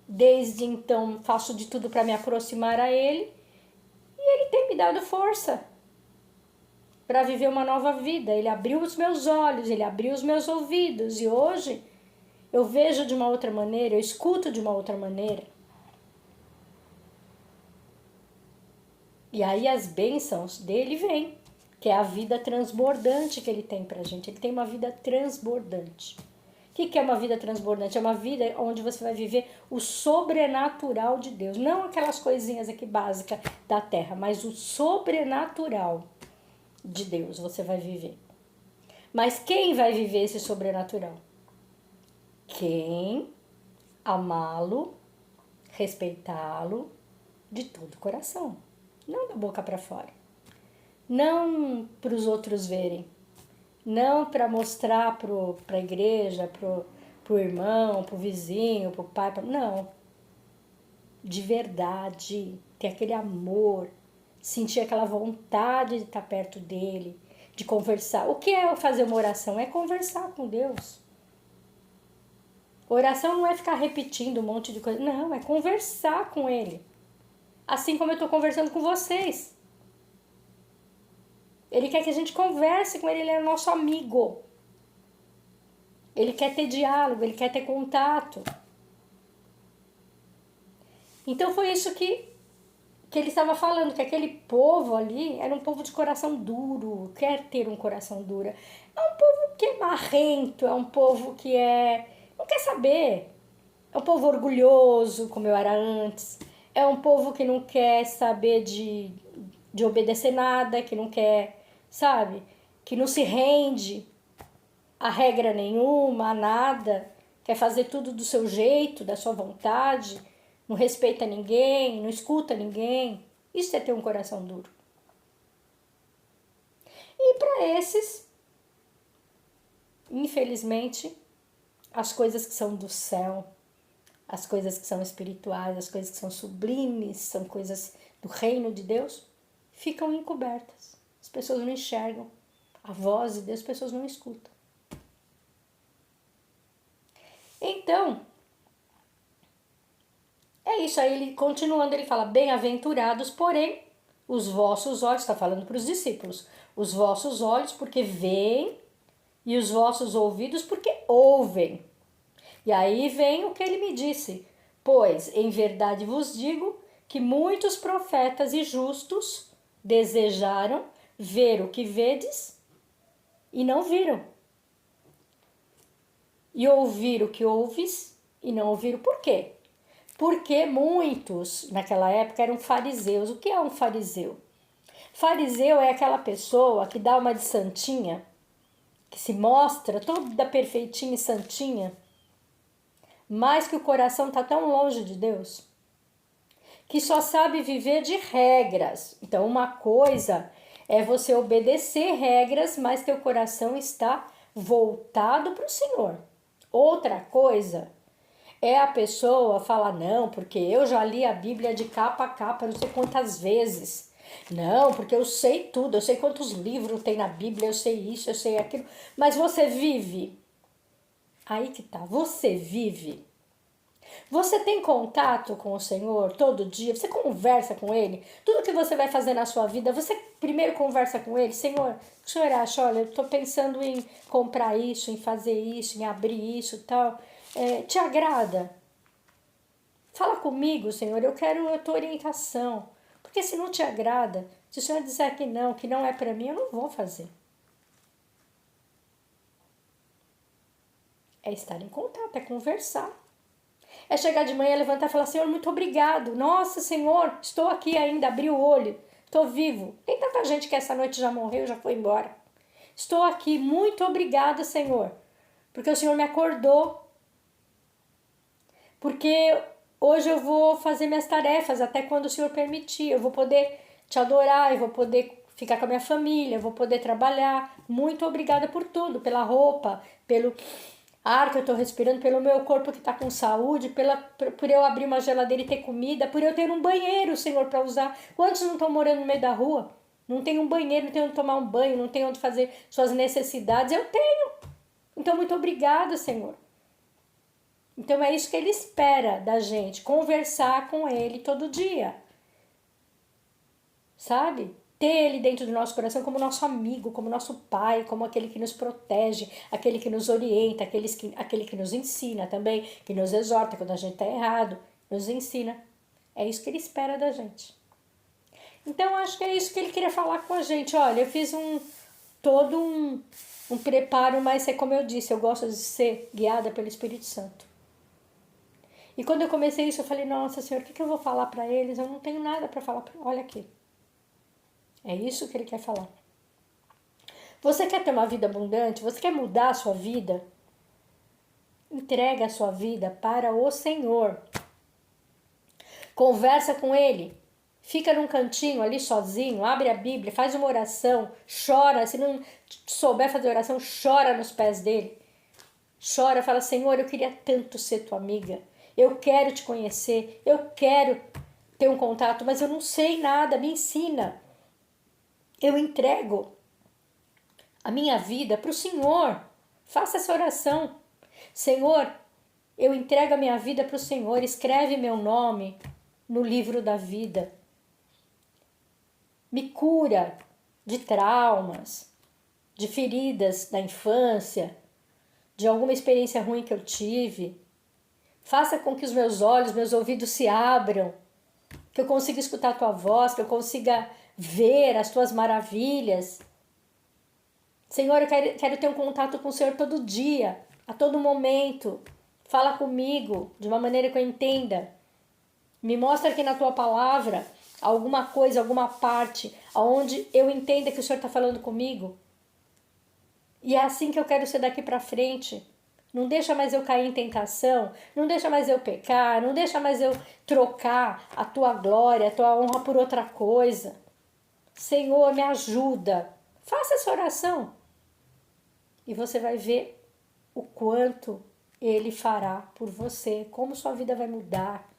desde então faço de tudo para me aproximar a ele e ele tem me dado força para viver uma nova vida. Ele abriu os meus olhos, ele abriu os meus ouvidos e hoje eu vejo de uma outra maneira, eu escuto de uma outra maneira. E aí as bênçãos dele vêm, que é a vida transbordante que ele tem pra gente. Ele tem uma vida transbordante. O que é uma vida transbordante? É uma vida onde você vai viver o sobrenatural de Deus. Não aquelas coisinhas aqui básicas da terra, mas o sobrenatural de Deus você vai viver. Mas quem vai viver esse sobrenatural? Quem amá-lo, respeitá-lo de todo o coração. Não da boca para fora. Não para os outros verem. Não para mostrar para a igreja, para o irmão, para o vizinho, para o pai. Não. De verdade. Ter aquele amor. Sentir aquela vontade de estar perto dele. De conversar. O que é fazer uma oração? É conversar com Deus. Oração não é ficar repetindo um monte de coisa. Não, é conversar com ele. Assim como eu estou conversando com vocês. Ele quer que a gente converse com ele, ele é nosso amigo. Ele quer ter diálogo, ele quer ter contato. Então foi isso que ele estava falando, que aquele povo ali era um povo de coração duro, quer ter um coração duro. É um povo que é marrento, é um povo que não quer saber. É um povo orgulhoso, como eu era antes. É um povo que não quer saber de obedecer nada, que não quer, sabe? Que não se rende a regra nenhuma, a nada. Quer fazer tudo do seu jeito, da sua vontade. Não respeita ninguém, não escuta ninguém. Isso é ter um coração duro. E para esses, infelizmente, as coisas que são do céu, as coisas que são espirituais, as coisas que são sublimes, são coisas do reino de Deus, ficam encobertas. As pessoas não enxergam a voz de Deus, as pessoas não escutam. Então, é isso. Aí ele, continuando, ele fala, bem-aventurados, porém, os vossos olhos, está falando para os discípulos, os vossos olhos porque veem e os vossos ouvidos porque ouvem. E aí vem o que ele me disse, pois em verdade vos digo que muitos profetas e justos desejaram ver o que vedes e não viram. E ouvir o que ouves e não ouviram. Por quê? Porque muitos naquela época eram fariseus. O que é um fariseu? Fariseu é aquela pessoa que dá uma de santinha, que se mostra toda perfeitinha e santinha, mas que o coração está tão longe de Deus, que só sabe viver de regras. Então, uma coisa é você obedecer regras, mas teu coração está voltado para o Senhor. Outra coisa é a pessoa falar, não, porque eu já li a Bíblia de capa a capa, não sei quantas vezes. Não, porque eu sei tudo, eu sei quantos livros tem na Bíblia, eu sei isso, eu sei aquilo. Mas você vive. Aí que tá, você vive. Você tem contato com o Senhor todo dia? Você conversa com Ele? Tudo que você vai fazer na sua vida, você primeiro conversa com Ele? Senhor, o Senhor acha, olha, eu estou pensando em comprar isso, em fazer isso, em abrir isso e tal. Te agrada? Fala comigo, Senhor, eu quero a tua orientação. Porque se não te agrada, se o Senhor disser que não é para mim, eu não vou fazer. É estar em contato, é conversar. É chegar de manhã, levantar e falar, Senhor, muito obrigado. Nossa, Senhor, estou aqui ainda, abri o olho, estou vivo. Tem tanta gente que essa noite já morreu, já foi embora. Estou aqui, muito obrigada, Senhor, porque o Senhor me acordou. porque hoje eu vou fazer minhas tarefas até quando o Senhor permitir. Eu vou poder te adorar, eu vou poder ficar com a minha família, eu vou poder trabalhar. Muito obrigada por tudo, pela roupa, pelo ar que eu estou respirando, pelo meu corpo que está com saúde, por eu abrir uma geladeira e ter comida, por eu ter um banheiro, Senhor, para usar. Quantos não estão morando no meio da rua? Não tem um banheiro, não tem onde tomar um banho, não tem onde fazer suas necessidades. Eu tenho. Então, muito obrigada, Senhor. Então, é isso que Ele espera da gente, conversar com Ele todo dia. Sabe? Ter Ele dentro do nosso coração como nosso amigo, como nosso pai, como aquele que nos protege, aquele que nos orienta, aquele que nos ensina também, que nos exorta quando a gente está errado, nos ensina. É isso que Ele espera da gente. Então, acho que é isso que Ele queria falar com a gente. Olha, eu fiz todo um preparo, mas é como eu disse, eu gosto de ser guiada pelo Espírito Santo. E quando eu comecei isso, eu falei, nossa Senhor, o que eu vou falar para eles? Eu não tenho nada para falar. Olha aqui. É isso que Ele quer falar. Você quer ter uma vida abundante? Você quer mudar a sua vida? Entrega a sua vida para o Senhor. Conversa com Ele. Fica num cantinho ali sozinho, abre a Bíblia, faz uma oração, chora. Se não souber fazer oração, chora nos pés dele. Chora, fala, Senhor, eu queria tanto ser tua amiga. Eu quero te conhecer, eu quero ter um contato, mas eu não sei nada, me ensina. Eu entrego a minha vida para o Senhor. Faça essa oração. Senhor, eu entrego a minha vida para o Senhor. Escreve meu nome no livro da vida. Me cura de traumas, de feridas da infância, de alguma experiência ruim que eu tive. Faça com que os meus olhos, meus ouvidos se abram, que eu consiga escutar a tua voz, que eu consiga ver as tuas maravilhas. Senhor, eu quero ter um contato com o Senhor todo dia, a todo momento. Fala comigo de uma maneira que eu entenda. Me mostra aqui na tua palavra alguma coisa, alguma parte, onde eu entenda que o Senhor está falando comigo. E é assim que eu quero ser daqui para frente. Não deixa mais eu cair em tentação, não deixa mais eu pecar, não deixa mais eu trocar a tua glória, a tua honra por outra coisa. Senhor, me ajuda. Faça essa oração. E você vai ver o quanto Ele fará por você, como sua vida vai mudar,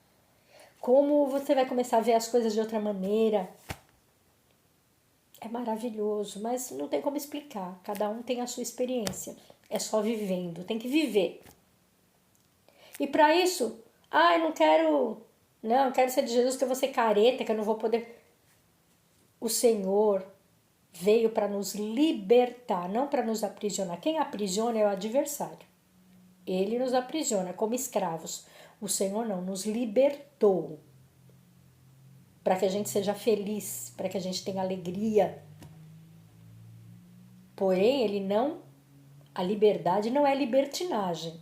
como você vai começar a ver as coisas de outra maneira. É maravilhoso, mas não tem como explicar. Cada um tem a sua experiência. É só vivendo, tem que viver. E para isso, eu quero ser de Jesus, que eu vou ser careta, que eu não vou poder. O Senhor veio para nos libertar, não para nos aprisionar. Quem aprisiona é o adversário. Ele nos aprisiona como escravos. O Senhor não, nos libertou. Para que a gente seja feliz, para que a gente tenha alegria. Porém, a liberdade não é libertinagem.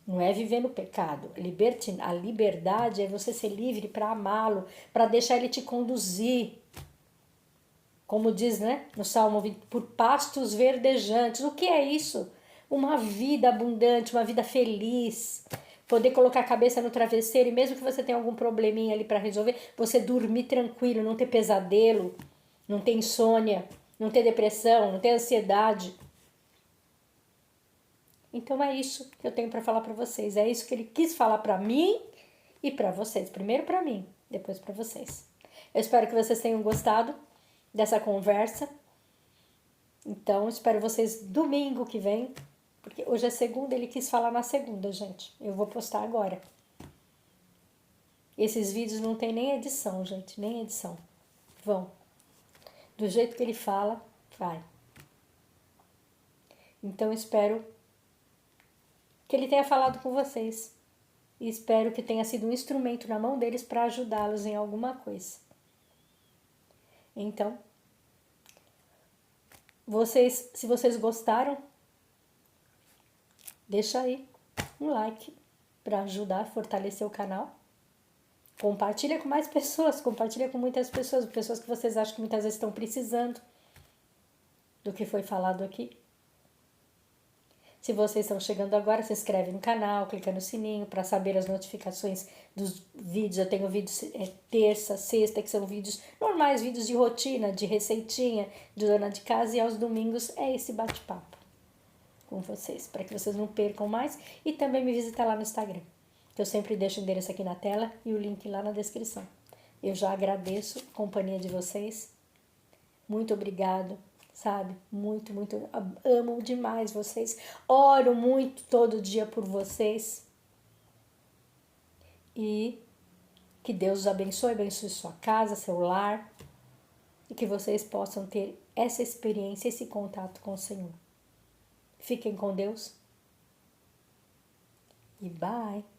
Não é viver no pecado. A liberdade é você ser livre para amá-lo, para deixar ele te conduzir. Como diz, no Salmo 20, por pastos verdejantes. O que é isso? Uma vida abundante, uma vida feliz. Poder colocar a cabeça no travesseiro e mesmo que você tenha algum probleminha ali para resolver, você dormir tranquilo, não ter pesadelo, não ter insônia, não ter depressão, não ter ansiedade. Então é isso que eu tenho para falar para vocês. É isso que ele quis falar para mim e para vocês. Primeiro para mim, depois para vocês. Eu espero que vocês tenham gostado dessa conversa. Então, espero vocês domingo que vem, porque hoje é segunda, ele quis falar na segunda, gente. Eu vou postar agora. Esses vídeos não tem nem edição, gente, nem edição. Vão. Do jeito que ele fala, vai. Então, espero que ele tenha falado com vocês. E espero que tenha sido um instrumento na mão deles para ajudá-los em alguma coisa. Então, se vocês gostaram, deixa aí um like para ajudar a fortalecer o canal. Compartilha com mais pessoas, compartilha com muitas pessoas, pessoas que vocês acham que muitas vezes estão precisando do que foi falado aqui. Se vocês estão chegando agora, se inscreve no canal, clica no sininho para saber as notificações dos vídeos. Eu tenho vídeos terça, sexta, que são vídeos normais, vídeos de rotina, de receitinha, de dona de casa. E aos domingos é esse bate-papo com vocês, para que vocês não percam mais. E também me visitar lá no Instagram, que eu sempre deixo o endereço aqui na tela e o link lá na descrição. Eu já agradeço a companhia de vocês. Muito obrigado, sabe? Muito, muito. Amo demais vocês. Oro muito todo dia por vocês. E que Deus os abençoe, abençoe sua casa, seu lar. E que vocês possam ter essa experiência, esse contato com o Senhor. Fiquem com Deus. E bye!